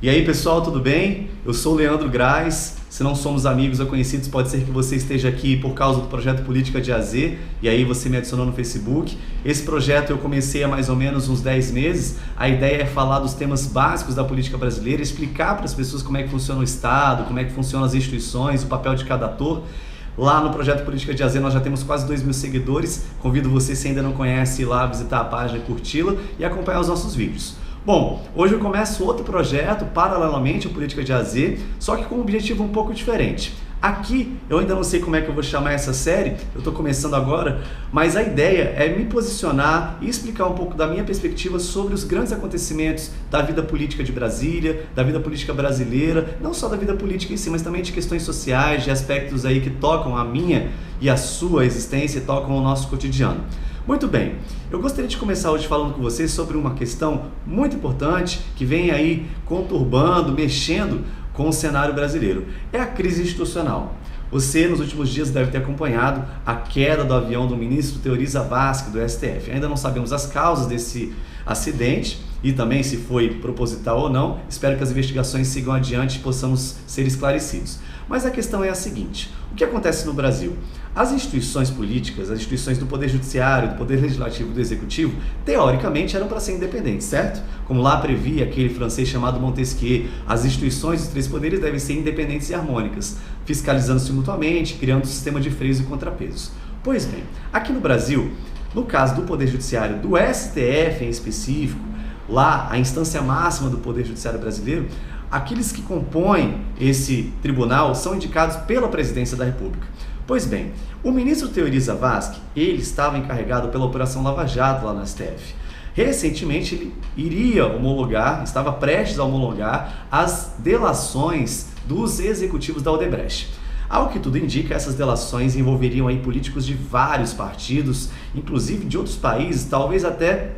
E aí pessoal, tudo bem? Eu sou o Leandro Graz. Se não somos amigos ou conhecidos, pode ser que você esteja aqui por causa do projeto Política de AZ, e aí você me adicionou no Facebook. Esse projeto eu comecei há mais ou menos uns 10 meses. A ideia é falar dos temas básicos da política brasileira, explicar para as pessoas como é que funciona o Estado, como é que funcionam as instituições, o papel de cada ator. Lá no projeto Política de AZ nós já temos quase 2.000 seguidores. Convido você, se ainda não conhece, ir lá visitar a página, curti-la e acompanhar os nossos vídeos. Bom, hoje eu começo outro projeto, paralelamente ao Política de AZ, só que com um objetivo um pouco diferente. Aqui, eu ainda não sei como é que eu vou chamar essa série, eu estou começando agora, mas a ideia é me posicionar e explicar um pouco da minha perspectiva sobre os grandes acontecimentos da vida política de Brasília, da vida política brasileira, não só da vida política em si, mas também de questões sociais, de aspectos aí que tocam a minha e a sua existência e tocam o nosso cotidiano. Muito bem, eu gostaria de começar hoje falando com vocês sobre uma questão muito importante que vem aí conturbando, mexendo com o cenário brasileiro. É a crise institucional. Você, nos últimos dias, deve ter acompanhado a queda do avião do ministro Teori Zavascki, do STF. Ainda não sabemos as causas desse acidente e também se foi proposital ou não. Espero que as investigações sigam adiante e possamos ser esclarecidos. Mas a questão é a seguinte: o que acontece no Brasil? As instituições políticas, as instituições do Poder Judiciário, do Poder Legislativo e do Executivo, teoricamente eram para ser independentes, certo? Como lá previa aquele francês chamado Montesquieu, as instituições dos três poderes devem ser independentes e harmônicas, fiscalizando-se mutuamente, criando um sistema de freios e contrapesos. Pois bem, aqui no Brasil, no caso do Poder Judiciário, do STF em específico, lá a instância máxima do Poder Judiciário brasileiro, aqueles que compõem esse tribunal são indicados pela Presidência da República. Pois bem, o ministro Teori Zavascki, ele estava encarregado pela Operação Lava Jato lá no STF. Recentemente ele iria homologar, estava prestes a homologar as delações dos executivos da Odebrecht. Ao que tudo indica, essas delações envolveriam aí políticos de vários partidos, inclusive de outros países, talvez até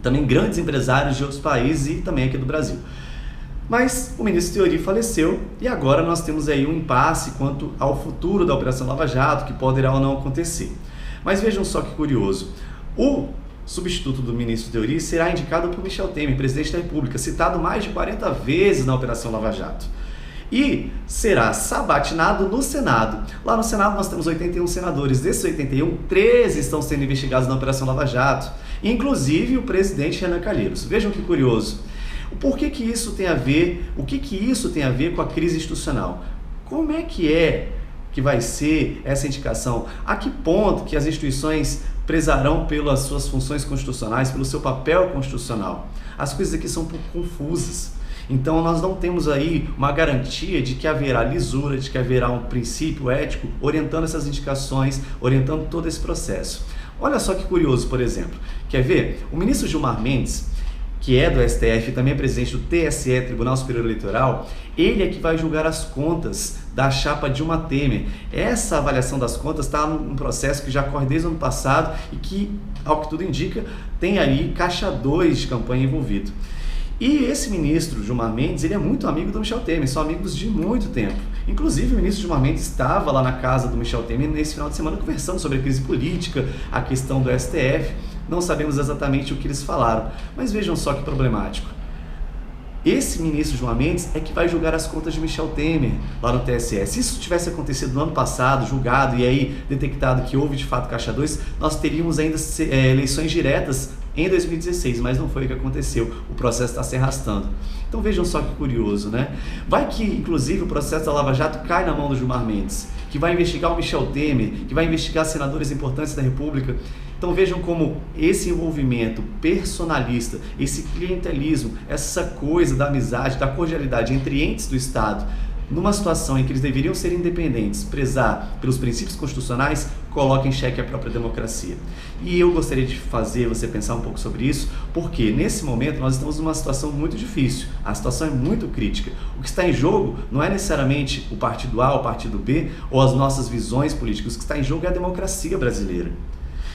também grandes empresários de outros países e também aqui do Brasil. Mas o ministro Teori faleceu e agora nós temos aí um impasse quanto ao futuro da Operação Lava Jato, que poderá ou não acontecer. Mas vejam só que curioso, o substituto do ministro Teori será indicado por Michel Temer, presidente da República, citado mais de 40 vezes na Operação Lava Jato. E será sabatinado no Senado. Lá no Senado nós temos 81 senadores, desses 81, 13 estão sendo investigados na Operação Lava Jato, inclusive o presidente Renan Calheiros. Vejam que curioso. Por que isso tem a ver, o que isso tem a ver com a crise institucional? Como é que vai ser essa indicação? A que ponto que as instituições prezarão pelas suas funções constitucionais, pelo seu papel constitucional? As coisas aqui são um pouco confusas. Então nós não temos aí uma garantia de que haverá lisura, de que haverá um princípio ético orientando essas indicações, orientando todo esse processo. Olha só que curioso, por exemplo. Quer ver? O ministro Gilmar Mendes, que é do STF e também é presidente do TSE, Tribunal Superior Eleitoral, ele é que vai julgar as contas da chapa Dilma Temer. Essa avaliação das contas está num processo que já corre desde o ano passado e que, ao que tudo indica, tem aí caixa 2 de campanha envolvido. E esse ministro, Gilmar Mendes, ele é muito amigo do Michel Temer, são amigos de muito tempo. Inclusive, o ministro Gilmar Mendes estava lá na casa do Michel Temer nesse final de semana conversando sobre a crise política, a questão do STF. Não sabemos exatamente o que eles falaram, mas vejam só que problemático. Esse ministro Gilmar Mendes é que vai julgar as contas de Michel Temer lá no TSE. Se isso tivesse acontecido no ano passado, julgado e aí detectado que houve de fato caixa 2, nós teríamos ainda eleições diretas em 2016, mas não foi o que aconteceu. O processo está se arrastando. Então vejam só que curioso, né? Vai que, inclusive, o processo da Lava Jato cai na mão do Gilmar Mendes, que vai investigar o Michel Temer, que vai investigar senadores importantes da República. Então vejam como esse envolvimento personalista, esse clientelismo, essa coisa da amizade, da cordialidade entre entes do Estado, numa situação em que eles deveriam ser independentes, prezar pelos princípios constitucionais, coloca em xeque a própria democracia. E eu gostaria de fazer você pensar um pouco sobre isso, porque nesse momento nós estamos numa situação muito difícil, a situação é muito crítica. O que está em jogo não é necessariamente o partido A ou o partido B, ou as nossas visões políticas, o que está em jogo é a democracia brasileira.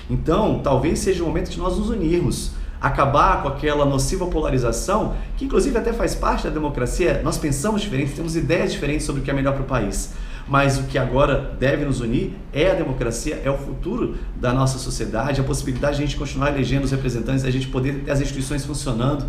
Então, talvez seja o momento de nós nos unirmos, acabar com aquela nociva polarização, que inclusive até faz parte da democracia. Nós pensamos diferentes, temos ideias diferentes sobre o que é melhor para o país. Mas o que agora deve nos unir é a democracia, é o futuro da nossa sociedade, a possibilidade de a gente continuar elegendo os representantes, a gente poder ter as instituições funcionando.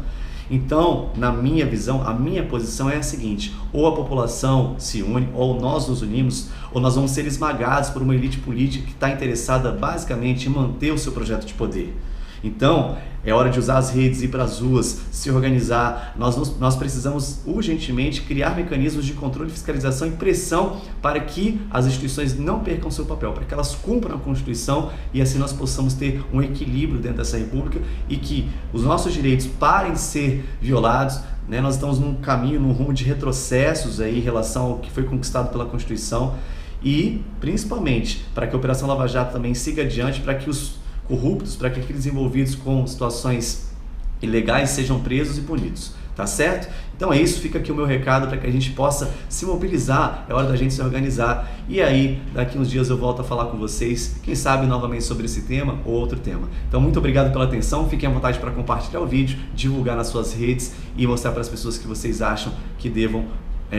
Então, na minha visão, a minha posição é a seguinte: ou a população se une, ou nós nos unimos, ou nós vamos ser esmagados por uma elite política que está interessada basicamente em manter o seu projeto de poder. Então, é hora de usar as redes, ir para as ruas, se organizar. Nós precisamos urgentemente criar mecanismos de controle, fiscalização e pressão para que as instituições não percam seu papel, para que elas cumpram a Constituição e assim nós possamos ter um equilíbrio dentro dessa república e que os nossos direitos parem de ser violados. Nós estamos num caminho, num rumo de retrocessos aí em relação ao que foi conquistado pela Constituição e, principalmente, para que a Operação Lava Jato também siga adiante, para que os corruptos, para que aqueles envolvidos com situações ilegais sejam presos e punidos, tá certo? Então é isso, fica aqui o meu recado para que a gente possa se mobilizar, é hora da gente se organizar e aí daqui uns dias eu volto a falar com vocês, quem sabe novamente sobre esse tema ou outro tema. Então muito obrigado pela atenção, fiquem à vontade para compartilhar o vídeo, divulgar nas suas redes e mostrar para as pessoas que vocês acham que devam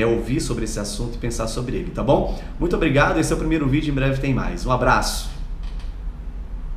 ouvir sobre esse assunto e pensar sobre ele, tá bom? Muito obrigado, esse é o primeiro vídeo, em breve tem mais. Um abraço!